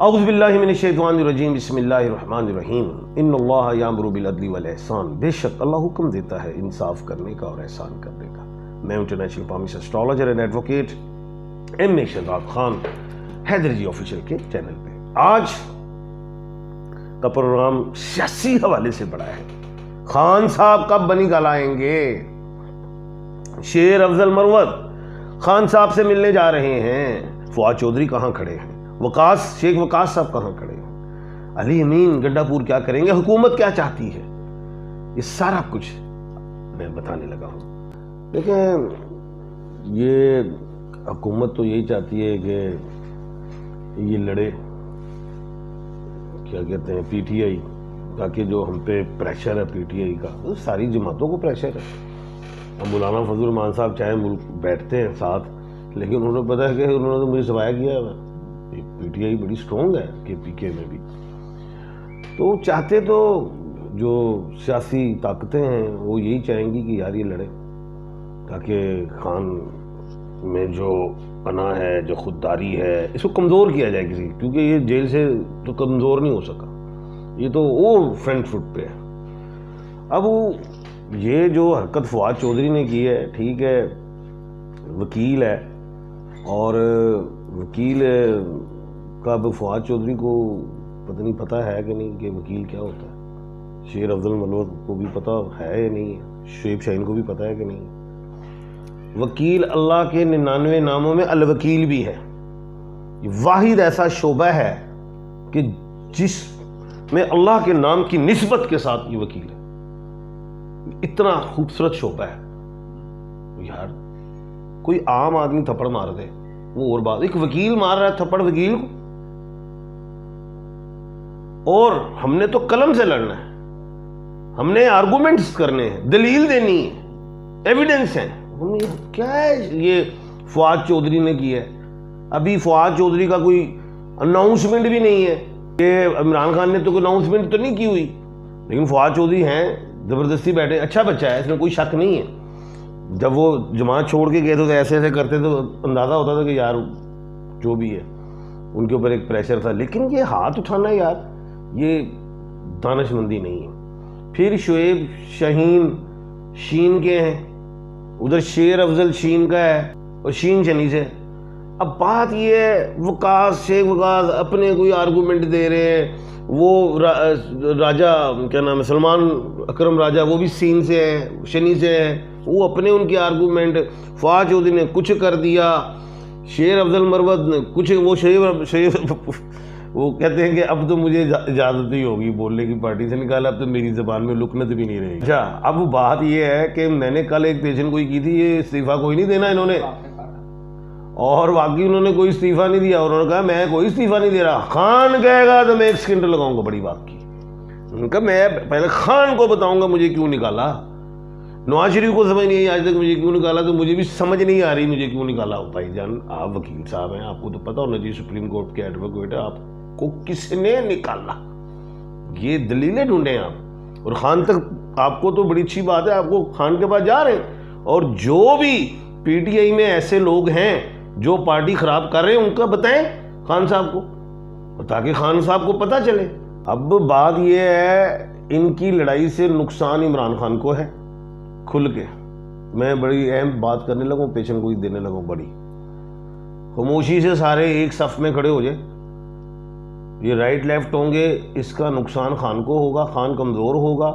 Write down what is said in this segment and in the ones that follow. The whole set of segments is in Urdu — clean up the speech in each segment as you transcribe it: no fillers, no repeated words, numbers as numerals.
اعوذ باللہ من الشیطان الرجیم بسم اللہ الرحمن الرحیم ان اللہ یامر بالعدل والاحسان، بے شک اللہ حکم دیتا ہے انصاف کرنے کا اور احسان کرنے کا۔ میں international palmist astrologer and advocate M A Shahzad Khan Haider ji official کے چینل پہ آج کا پروگرام سیاسی حوالے سے بڑا ہے۔ خان صاحب کب بنی گال آئیں گے؟ شیر افضل مروت خان صاحب سے ملنے جا رہے ہیں۔ فواد چودھری کہاں کھڑے ہیں؟ شیخ وقاص صاحب کہاں کھڑے ہیں؟ علی امین گنڈا پور کیا کریں گے؟ حکومت کیا چاہتی ہے؟ یہ سارا کچھ میں بتانے لگا ہوں۔ دیکھیں، یہ حکومت تو یہی چاہتی ہے کہ یہ لڑے، کیا کہتے ہیں، پی ٹی آئی، تاکہ جو ہم پہ پریشر ہے پی ٹی آئی کا، ساری جماعتوں کو پریشر ہے۔ اب مولانا فضل الرحمان صاحب چاہے ملک بیٹھتے ہیں ساتھ، لیکن انہوں نے پتا ہے کہ انہوں نے تو مجھے سفایا کیا ہے، پی ٹی آئی بڑی سٹرونگ ہے کہ پی کے میں بھی، تو چاہتے تو جو سیاسی طاقتیں ہیں وہ یہی چاہیں گی کہ یار یہ لڑے، تاکہ خان میں جو پناہ ہے، جو خودداری ہے، اس کو کمزور کیا جائے کسی، کیونکہ یہ جیل سے تو کمزور نہیں ہو سکا، یہ تو اور فرنٹ فٹ پہ ہے۔ اب یہ جو حرکت فواد چودھری نے کی ہے، ٹھیک ہے، وکیل ہے، اور وکیل کا اب فواد چودھری کو پتہ نہیں پتہ ہے کہ نہیں کہ وکیل کیا ہوتا ہے۔ شیر افضل مروت کو بھی پتہ ہے یا نہیں ہے، شعیب شاہین کو بھی پتہ ہے کہ نہیں۔ وکیل اللہ کے 99 ناموں میں الوکیل بھی ہے۔ یہ واحد ایسا شعبہ ہے کہ جس میں اللہ کے نام کی نسبت کے ساتھ یہ وکیل ہے۔ اتنا خوبصورت شعبہ ہے یار، کوئی عام آدمی تھپڑ مار دے وہ اور بات، ایک وکیل مار رہا ہے تھپڑ وکیل کو، اور ہم نے تو قلم سے لڑنا ہے، ہم نے آرگومنٹس کرنے ہیں، دلیل دینی ہے، ایویڈنس ہے۔ کیا ہے یہ فواد چودھری نے کیا ہے؟ ابھی فواد چودھری کا کوئی اناؤنسمنٹ بھی نہیں ہے، کہ عمران خان نے تو کوئی اناؤنسمنٹ تو نہیں کی ہوئی، لیکن فواد چودھری ہیں، زبردستی بیٹھے، اچھا بچہ ہے، اس میں کوئی شک نہیں ہے۔ جب وہ جماعت چھوڑ کے گئے تو ایسے ایسے کرتے تو اندازہ ہوتا تھا کہ یار جو بھی ہے ان کے اوپر ایک پریشر تھا، لیکن یہ ہاتھ اٹھانا یار یہ دانش مندی نہیں ہے۔ پھر شعیب شاہین شین کے ہیں، ادھر شیر افضل شین کا ہے اور شین شنی سے۔ اب بات یہ ہے، وقاص شیخ وقاص اپنے کوئی آرگومنٹ دے رہے ہیں، وہ راجہ کیا نام ہے، سلمان اکرم راجہ، وہ بھی سین سے ہیں، شنی سے ہیں، وہ اپنے ان کے آرگومنٹ، فواد چودھری نے کچھ کر دیا، شیر افضل مروت نے کچھ، وہ کہتے ہیں کہ اب تو مجھے اجازت ہی ہوگی بولنے کی، پارٹی سے نکالا، اب تو میری زبان میں لکنت بھی نہیں رہی۔ اچھا، اب بات یہ ہے کہ میں نے کل ایک پیشن کوئی کی تھی، یہ استعفیٰ کوئی نہیں دینا انہوں نے، اور واقعی انہوں نے کوئی استعفیٰ نہیں دیا، اور انہوں نے کہا میں کوئی استعفیٰ نہیں دے رہا، خان کہے گا تو میں ایک سیکنڈ لگاؤں گا۔ بڑی بات کی، انہوں نے کہا میں پہلے خان کو بتاؤں گا مجھے کیوں نکالا۔ نواز شریف کو سمجھ نہیں آئی آج تک مجھے کیوں نکالا، تو مجھے بھی سمجھ نہیں آ رہی مجھے کیوں نکالا۔ بھائی جان، آپ وکیل صاحب ہیں، آپ کو تو پتا ہونا چاہیے، سپریم کورٹ کے ایڈوکیٹ ہے، آپ کو کس نے نکالا، یہ دلیلیں ڈھونڈیں آپ۔ اور خان تک آپ کو تو بڑی اچھی بات ہے، آپ کو خان کے پاس جا رہے ہیں، اور جو بھی پی ٹی آئی میں ایسے لوگ ہیں جو پارٹی خراب کر رہے ہیں ان کا بتائیں خان صاحب کو، تاکہ خان صاحب کو پتہ چلے۔ اب بات یہ ہے، ان کی لڑائی سے نقصان عمران خان کو ہے، کھل کے میں بڑی اہم بات کرنے لگوں، پیشن گوئی دینے لگوں، بڑی خاموشی سے سارے ایک صف میں کھڑے ہو جائیں۔ یہ رائٹ لیفٹ ہوں گے، اس کا نقصان خان کو ہوگا، خان کمزور ہوگا،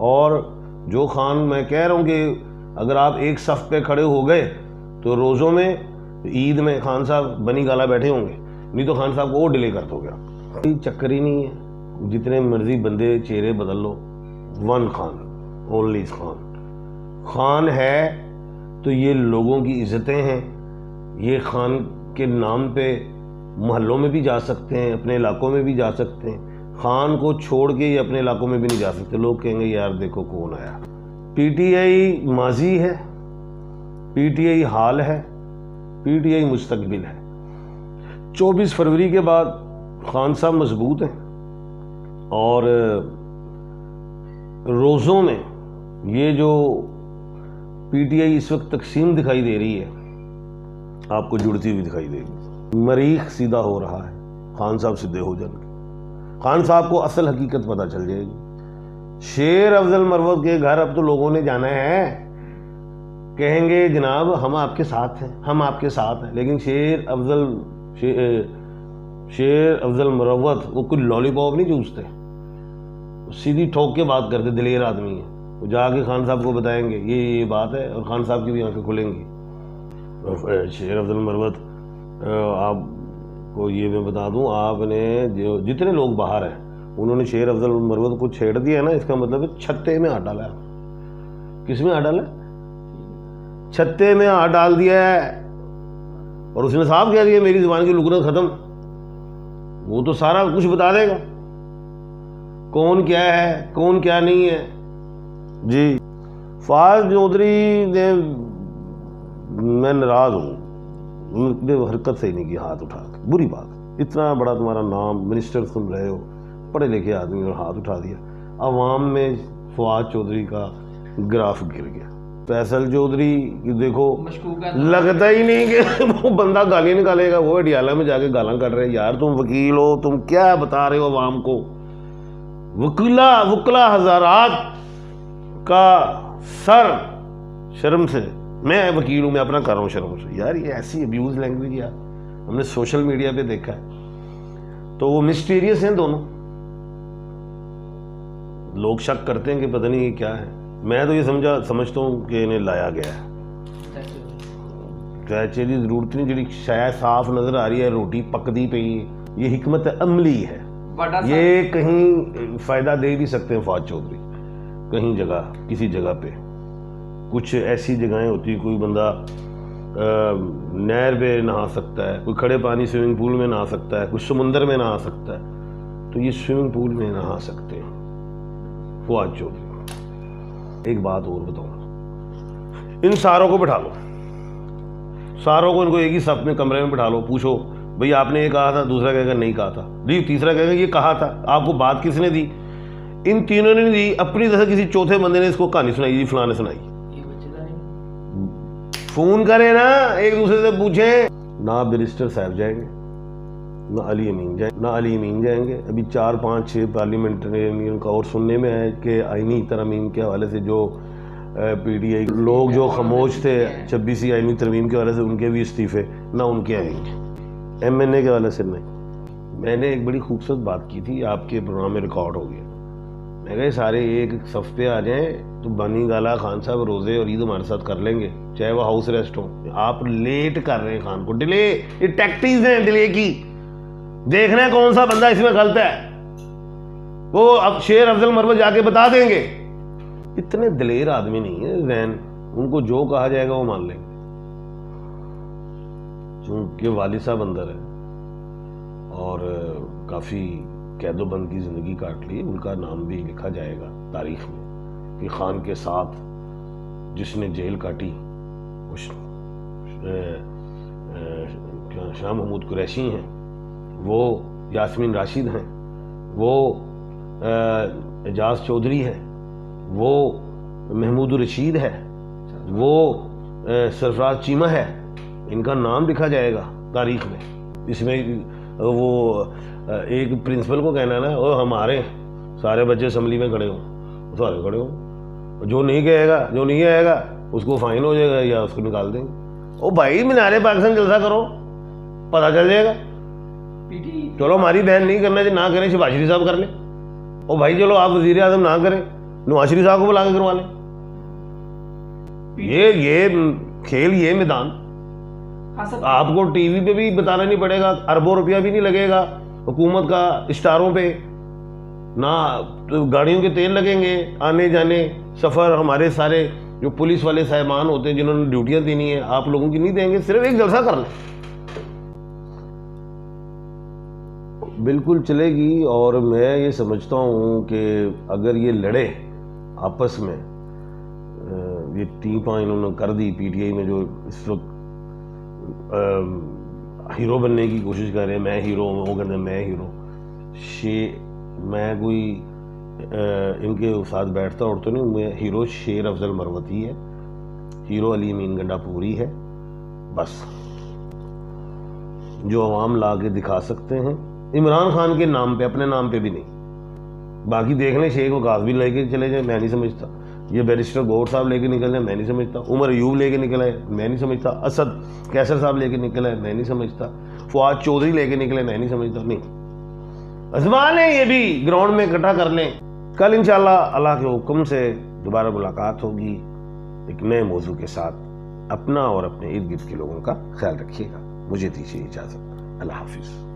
اور جو خان، میں کہہ رہا ہوں کہ اگر آپ ایک صف پہ کھڑے ہو گئے تو روزوں میں، عید میں خان صاحب بنی گالا بیٹھے ہوں گے، نہیں تو خان صاحب کو اور ڈیلے کر دو گے آپ۔ کوئی چکر ہی نہیں ہے، جتنے مرضی بندے چہرے بدل لو، ون خان، اونلی خان۔ خان ہے تو یہ لوگوں کی عزتیں ہیں، یہ خان کے نام پہ محلوں میں بھی جا سکتے ہیں، اپنے علاقوں میں بھی جا سکتے ہیں، خان کو چھوڑ کے یہ اپنے علاقوں میں بھی نہیں جا سکتے۔ لوگ کہیں گے یار دیکھو کون آیا۔ پی ٹی آئی ماضی ہے، پی ٹی آئی حال ہے، پی ٹی آئی مستقبل ہے۔ 24 فروری کے بعد خان صاحب مضبوط ہیں، اور روزوں میں یہ جو پی ٹی آئی اس وقت تقسیم دکھائی دے رہی ہے، آپ کو جڑتی ہوئی دکھائی دے گی۔ مریخ سیدھا ہو رہا ہے، خان صاحب سدھے ہو جائیں گے. خان صاحب کو اصل حقیقت پتہ چل جائے گی. شیر افضل مروت کے گھر اب تو لوگوں نے جانا ہے, کہیں گے جناب ہم آپ کے ساتھ ہیں, ہم آپ کے ساتھ ہیں, لیکن شیر افضل مروت وہ کوئی لالی پاپ نہیں چوستے, سیدھی ٹھوک کے بات کرتے, دلیر آدمی ہے. وہ جا کے خان صاحب کو بتائیں گے یہ بات ہے, اور خان صاحب کی بھی آنکھیں کھلیں گی. شیر افضل مروت, آپ کو یہ میں بتا دوں, آپ نے جتنے لوگ باہر ہیں انہوں نے شیر افضل مروت کو چھیڑ دیا ہے نا, اس کا مطلب ہے چھتے میں ہاتھ ڈالا ہے. کس میں ہاتھ ڈالا ہے؟ چھتے میں ہاتھ ڈال دیا ہے. اور اس نے صاحب کہہ دیا میری زبان کی لکنت ختم. وہ تو سارا کچھ بتا دے گا, کون کیا ہے کون کیا نہیں ہے. جی فواز چودھری نے, میں ناراض ہوں, نے حرکت سے ہی نہیں کی ہاتھ اٹھا کے. بری بات, اتنا بڑا تمہارا نام, منسٹر تم رہے ہو, پڑھے لکھے آدمی, اور ہاتھ اٹھا دیا. عوام میں فواز چودھری کا گراف گر گیا. فیصل چودھری دیکھو لگتا ہی نہیں کہ وہ بندہ گالیاں نکالے گا. وہ اڈیالہ میں جا کے گالاں کر رہے ہیں. یار تم وکیل ہو, تم کیا بتا رہے ہو عوام کو؟ وکلا ہزارات کا سر شرم سے, میں وکیل ہوں, میں اپنا کر رہا ہوں شرم سے. یار یہ ایسی ابیوز لینگویج یار ہم نے سوشل میڈیا پہ دیکھا ہے. تو وہ مسٹیریس ہیں دونوں, لوگ شک کرتے ہیں کہ پتہ نہیں یہ کیا ہے. میں تو یہ سمجھتا ہوں کہ انہیں لایا گیا ہے. چاچے کی ضرورت نہیں, جڑی شاید صاف نظر آ رہی ہے روٹی پکتی پئی, یہ حکمت عملی ہے. یہ کہیں فائدہ دے بھی سکتے ہیں فواز چودھری, کہیں جگہ کسی جگہ پہ. کچھ ایسی جگہیں ہوتی, کوئی بندہ نہر پہ نہا سکتا ہے, کوئی کھڑے پانی سوئمنگ پول میں نہا سکتا ہے, کوئی سمندر میں نہا سکتا ہے, تو یہ سوئمنگ پول میں نہا سکتے ہیں فواز چودھری. ایک بات اور بتاؤں, ان ساروں کو بٹھا لو, ساروں کو ان کو ایک ہی صف میں کمرے میں بٹھا لو, پوچھو بھئی آپ نے یہ کہا تھا, دوسرا کہے گا نہیں کہا تھا, تیسرا کہے گا یہ کہا تھا. آپ کو بات کس نے دی؟ ان تینوں نے دی. اپنی طرح کسی چوتھے بندے نے اس کو کہانی سنائی, جی فلاں نے سنائی. فون کریں نا, ایک دوسرے سے پوچھیں. نہ بیرسٹر صاحب جائیں گے, نہ علی امین جائیں گے. ابھی 4-5-6 پارلیمنٹرین کا اور سننے میں ہے کہ آئینی ترمیم کے حوالے سے جو پی ڈی آئی لوگ جو خاموش تھے 26 آئینی ترمیم کے حوالے سے, ان کے بھی استعفے, نہ ان کے آئیں گے. ایم این اے کے حوالے سے نہیں. میں نے ایک بڑی خوبصورت بات کی تھی, آپ کے پروگرام میں ریکارڈ ہو گیا. میں کہا سارے ایک صف پہ آ جائیں تو بانی گالا خان صاحب روزے اور عید ہمارے ساتھ کر لیں گے, چاہے وہ ہاؤس ریسٹ ہو. آپ لیٹ کر رہے ہیں خان کو, ڈیلے. یہ ٹیکٹیز ہیں ڈیلے کی. دیکھنا ہے کون سا بندہ اس میں غلط ہے, وہ اب شیر افضل مروت جا کے بتا دیں گے. اتنے دلیر آدمی نہیں ہے ذہن, ان کو جو کہا جائے گا وہ مان لیں گے. چونکہ والد صاحب اندر ہے اور کافی قید و بند کی زندگی کاٹ لی, ان کا نام بھی لکھا جائے گا تاریخ میں کہ خان کے ساتھ جس نے جیل کاٹی وہ شاہ محمود قریشی ہیں, وہ یاسمین راشد ہیں, وہ اعجاز چودھری ہے, وہ محمود الرشید ہے, وہ سرفراز چیمہ ہے. ان کا نام لکھا جائے گا تاریخ میں. اس میں وہ ایک پرنسپل کو کہنا نا, وہ ہمارے سارے بچے اسمبلی میں کھڑے ہوں, سارے کھڑے ہوں. جو نہیں کہے گا, جو نہیں آئے گا اس کو فائن ہو جائے گا یا اس کو نکال دیں گے. او بھائی مینار پاکستان جلسہ کرو, پتہ چل جائے گا. چلو ہماری بہن نہیں کرنا, نہ کریں شہباز شریف صاحب کر لیں. او بھائی چلو آپ وزیر اعظم نہ کریں, نواز شریف صاحب کو بلا کے کروا لیں. یہ کھیل, یہ میدان. آپ کو ٹی وی پہ بھی بتانا نہیں پڑے گا, اربوں روپیہ بھی نہیں لگے گا حکومت کا اسٹاروں پہ, نہ گاڑیوں کے تیل لگیں گے آنے جانے سفر. ہمارے سارے جو پولیس والے صاحبان ہوتے ہیں جنہوں نے ڈیوٹیاں دینی ہیں, آپ لوگوں کی نہیں دیں گے, صرف ایک جلسہ کر لیں. بالکل چلے گی. اور میں یہ سمجھتا ہوں کہ اگر یہ لڑے آپس میں, یہ ٹیماں انہوں نے کر دی پی ٹی آئی میں, جو اس وقت ہیرو بننے کی کوشش کر رہے ہیں, میں ہیرو ہوں, وہ کہتے ہیں میں ہیرو. میں کوئی ان کے ساتھ بیٹھتا اڑتا نہیں, میں ہیرو شیر افضل مروت ہی ہے, ہیرو علی امین گنڈا پوری ہے. بس جو عوام لا کے دکھا سکتے ہیں عمران خان کے نام پہ، اپنے نام پہ بھی نہیں۔ باقی دیکھ لیں، شیخ وقاص بھی لے کے چلے جائیں، میں نہیں سمجھتا۔ یہ بیرسٹر گور صاحب لے کے نکل جائیں، میں نہیں سمجھتا۔ عمر ایوب لے کے نکل آئے، میں نہیں سمجھتا۔ اسد کیسر صاحب لے کے نکل آئے، میں نہیں سمجھتا۔ فواد چودھری لے کے نکلے، میں نہیں سمجھتا۔ نہیں، ازما لیں، یہ بھی گراؤنڈ میں اکٹھا کر لیں۔ کل انشاءاللہ اللہ کے حکم سے دوبارہ ملاقات ہوگی ایک نئے موضوع کے ساتھ۔ اپنا اور اپنے ارد گرد کے لوگوں کا خیال رکھیے گا۔ مجھے دیجیے اجازت، اللہ حافظ۔